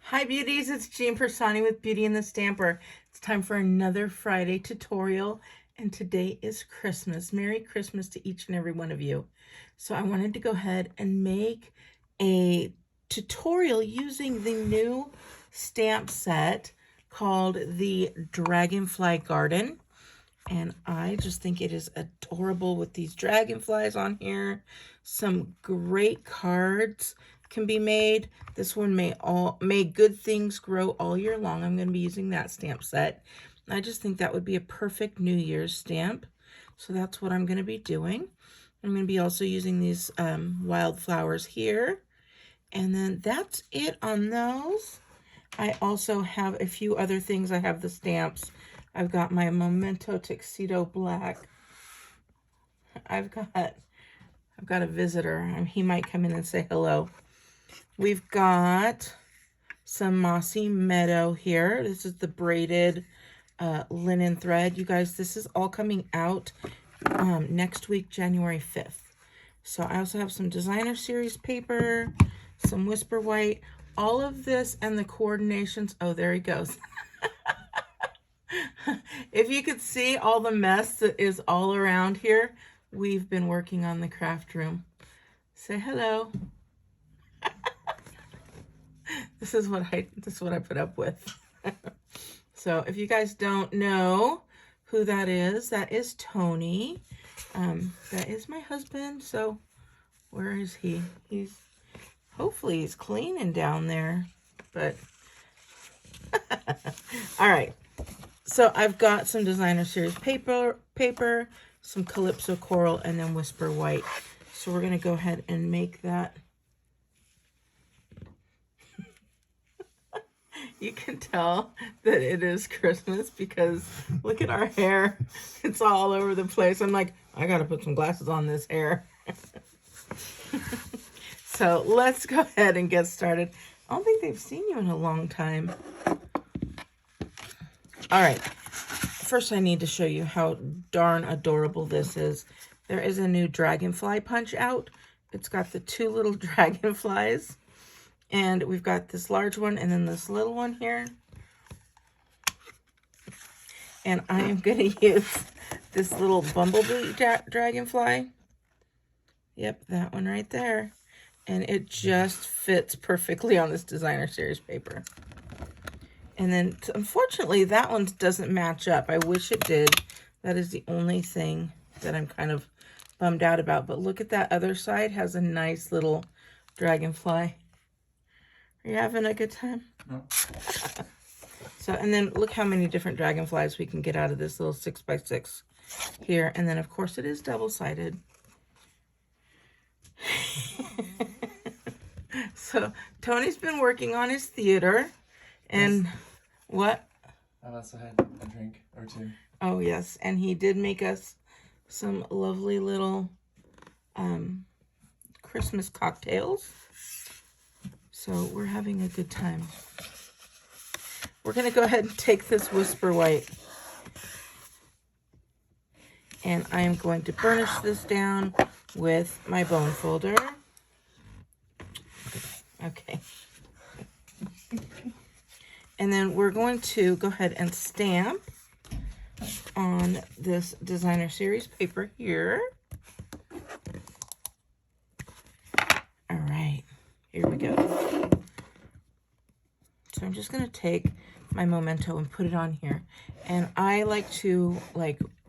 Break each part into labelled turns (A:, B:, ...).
A: Hi beauties, it's Jean Piersanti with Beauty and the Stamper. It's time for another Friday tutorial, and today is Christmas. Merry Christmas to each and every one of you. So I wanted to go ahead and make a tutorial using the new stamp set called the Dragonfly Garden. And I just think it is adorable with these dragonflies on here. Some great cards can be made. This one may good things grow all year long. I'm going to be using that stamp set. I just think that would be a perfect New Year's stamp. So that's what I'm going to be doing. I'm going to be also using these wildflowers here. And then that's it on those. I also have a few other things. I have the stamps. I've got my Memento Tuxedo Black. I've got a visitor. He might come in and say hello. We've got some Mossy Meadow here. This is the braided linen thread. You guys, this is all coming out next week, January 5th. So I also have some designer series paper, some Whisper White, all of this, and the coordinations. Oh, there he goes. If you could see all the mess that is all around here, we've been working on the craft room. Say hello. This is what I put up with. So if you guys don't know who that is Tony. That is my husband. So where is he? Hopefully he's cleaning down there, but all right. So I've got some designer series paper, some Calypso Coral, and then Whisper White. So we're going to go ahead and make that. You can tell that it is Christmas because look at our hair. It's all over the place. I'm like, I got to put some glasses on this hair. So let's go ahead and get started. I don't think they've seen you in a long time. All right. First, I need to show you how darn adorable this is. There is a new dragonfly punch out. It's got the two little dragonflies. And we've got this large one and then this little one here. And I am going to use this little bumblebee dragonfly. Yep, that one right there. And it just fits perfectly on this designer series paper. And then, unfortunately, that one doesn't match up. I wish it did. That is the only thing that I'm kind of bummed out about. But look at that other side. Has a nice little dragonfly. Are you having a good time? No. So, and then look how many different dragonflies we can get out of this little 6x6 here. And then, of course, it is double-sided. So, Tony's been working on his theater. And yes. What?
B: I've also had a drink or two.
A: Oh, yes. And he did make us some lovely little Christmas cocktails. So we're having a good time. We're going to go ahead and take this Whisper White. And I am going to burnish this down with my bone folder. Okay. And then we're going to go ahead and stamp on this designer series paper here. All right, here we go. So I'm just going to take my Memento and put it on here. And I like to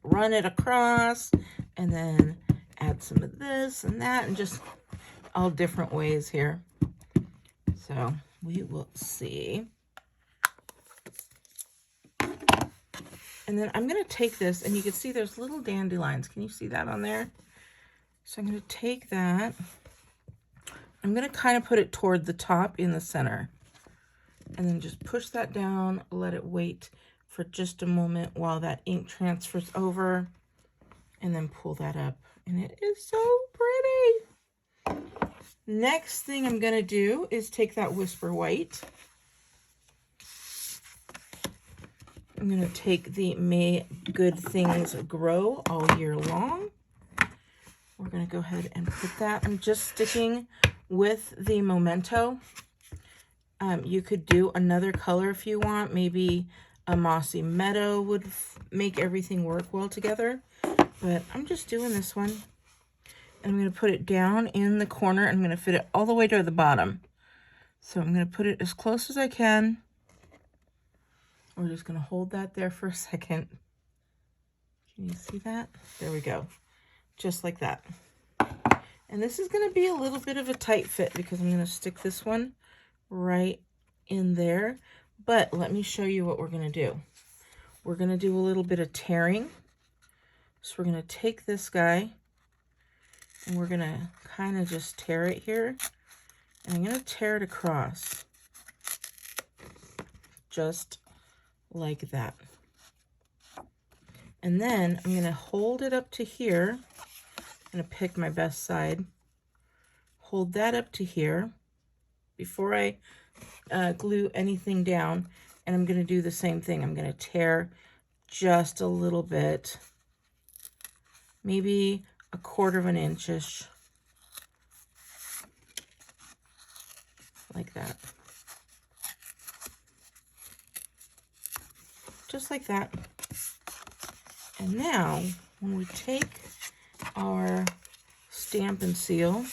A: run it across and then add some of this and that and just all different ways here. So we will see. And then I'm going to take this, and you can see there's little dandelions. Can you see that on there? So I'm going to take that. I'm going to kind of put it toward the top in the center. And then just push that down, let it wait for just a moment while that ink transfers over. And then pull that up. And it is so pretty. Next thing I'm going to do is take that Whisper White. I'm going to take the May Good Things Grow All Year Long. We're going to go ahead and put that. I'm just sticking with the Memento. You could do another color if you want. Maybe a Mossy Meadow would make everything work well together. But I'm just doing this one. And I'm going to put it down in the corner. I'm going to fit it all the way to the bottom. So I'm going to put it as close as I can. We're just going to hold that there for a second. Can you see that? There we go. Just like that. And this is going to be a little bit of a tight fit because I'm going to stick this one right in there. But let me show you what we're going to do. We're going to do a little bit of tearing. So we're going to take this guy and we're going to kind of just tear it here. And I'm going to tear it across. Just like that. And then I'm going to hold it up to here. I'm going to pick my best side. Hold that up to here before I glue anything down. And I'm going to do the same thing. I'm going to tear just a little bit. Maybe 1/4 of an inch-ish. Like that. Just like that. And now, when we take our stamp and seal,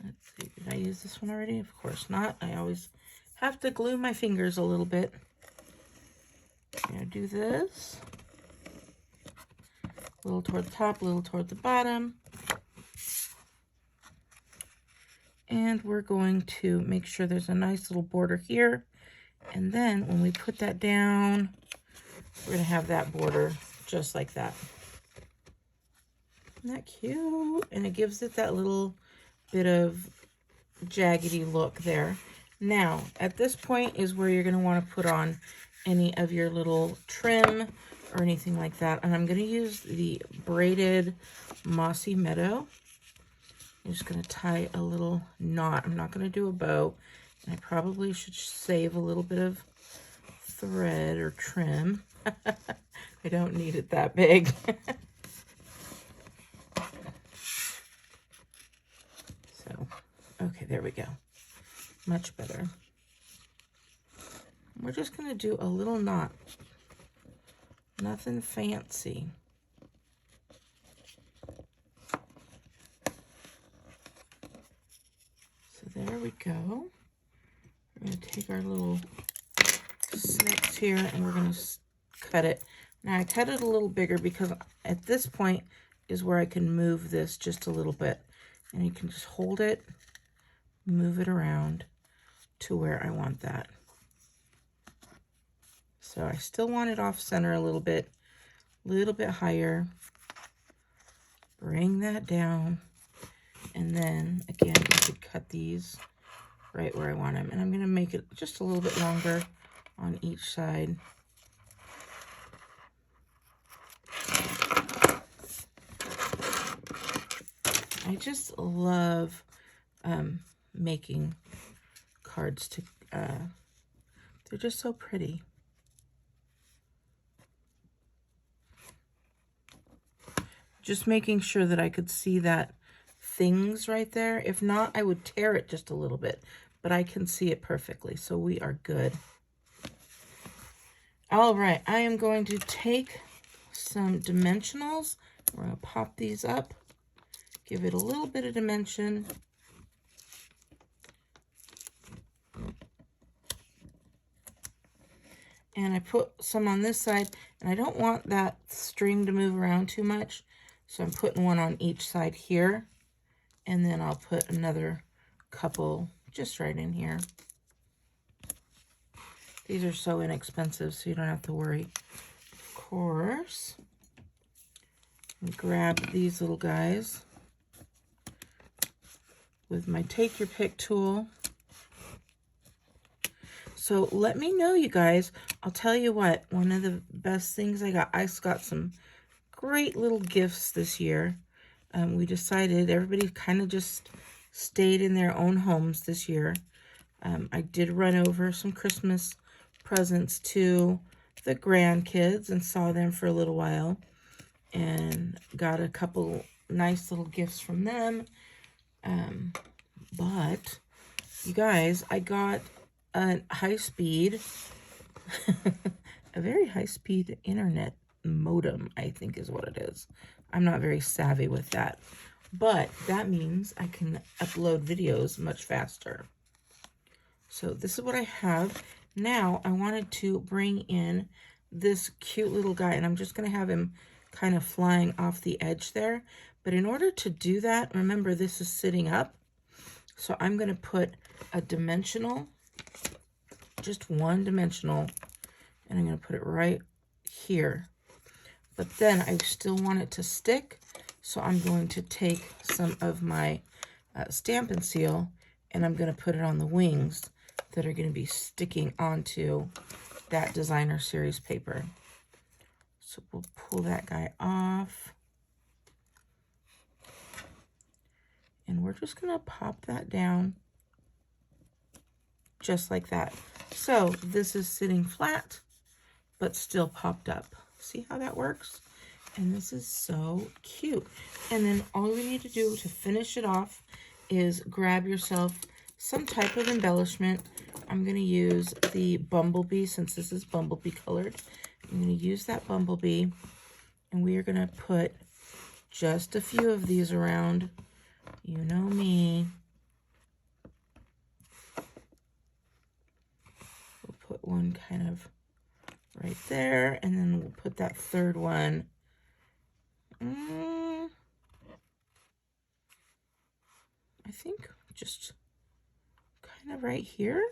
A: let's see, did I use this one already? Of course not. I always have to glue my fingers a little bit. I'm going to do this. A little toward the top, a little toward the bottom. And we're going to make sure there's a nice little border here. And then when we put that down, we're going to have that border just like that. Isn't that cute? And it gives it that little bit of jaggedy look there. Now, at this point is where you're going to want to put on any of your little trim or anything like that. And I'm going to use the Braided Mossy Meadow. I'm just going to tie a little knot. I'm not going to do a bow. And I probably should save a little bit of thread or trim. I don't need it that big. So, okay, there we go. Much better. We're just going to do a little knot. Nothing fancy. So there we go. We're going to take our little snips here and we're going to cut it. Now I cut it a little bigger because at this point is where I can move this just a little bit. And you can just hold it, move it around to where I want that. So I still want it off center a little bit higher. Bring that down. And then again, I could cut these right where I want them. And I'm going to make it just a little bit longer on each side. I just love making cards. They're just so pretty. Just making sure that I could see that things right there. If not, I would tear it just a little bit, but I can see it perfectly, so we are good. All right, I am going to take some dimensionals. We're going to pop these up, give it a little bit of dimension. And I put some on this side, and I don't want that string to move around too much, so I'm putting one on each side here. And then I'll put another couple just right in here. These are so inexpensive, so you don't have to worry. Of course, grab these little guys with my Take Your Pick tool. So let me know, you guys. I'll tell you what, one of the best things I got some great little gifts this year. We decided everybody kind of just stayed in their own homes this year. I did run over some Christmas presents to the grandkids and saw them for a little while and got a couple nice little gifts from them. But you guys, I got a high-speed, a very high-speed internet modem, I think is what it is. I'm not very savvy with that, but that means I can upload videos much faster. So this is what I have. Now I wanted to bring in this cute little guy, and I'm just going to have him kind of flying off the edge there. But in order to do that, remember this is sitting up. So I'm going to put a dimensional, just one dimensional, and I'm going to put it right here. But then I still want it to stick, so I'm going to take some of my Stampin' Seal, and I'm going to put it on the wings that are going to be sticking onto that designer series paper. So we'll pull that guy off. And we're just going to pop that down just like that. So this is sitting flat, but still popped up. See how that works? And this is so cute. And then all we need to do to finish it off is grab yourself some type of embellishment. I'm going to use the bumblebee, since this is bumblebee colored. I'm going to use that bumblebee, and we are going to put just a few of these around. You know me. We'll put one kind of right there, and then we'll put that third one. I think just kind of right here.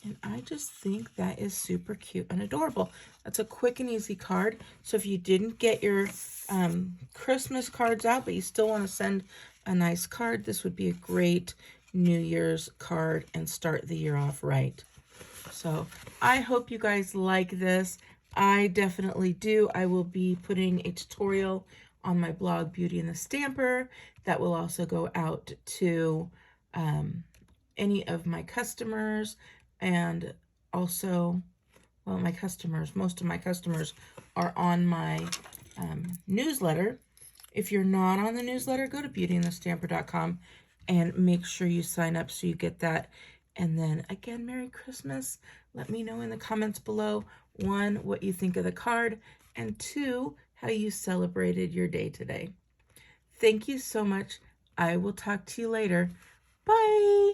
A: And I just think that is super cute and adorable. That's a quick and easy card. So if you didn't get your Christmas cards out, but you still want to send a nice card, this would be a great New Year's card and start the year off right. So I hope you guys like this. I definitely do. I will be putting a tutorial on my blog, Beauty and the Stamper, that will also go out to any of my customers. And also, well, my customers, most of my customers are on my newsletter. If you're not on the newsletter, go to beautyandthestamper.com and make sure you sign up so you get that. And then again, Merry Christmas. Let me know in the comments below, 1, what you think of the card, and 2, how you celebrated your day today. Thank you so much. I will talk to you later. Bye.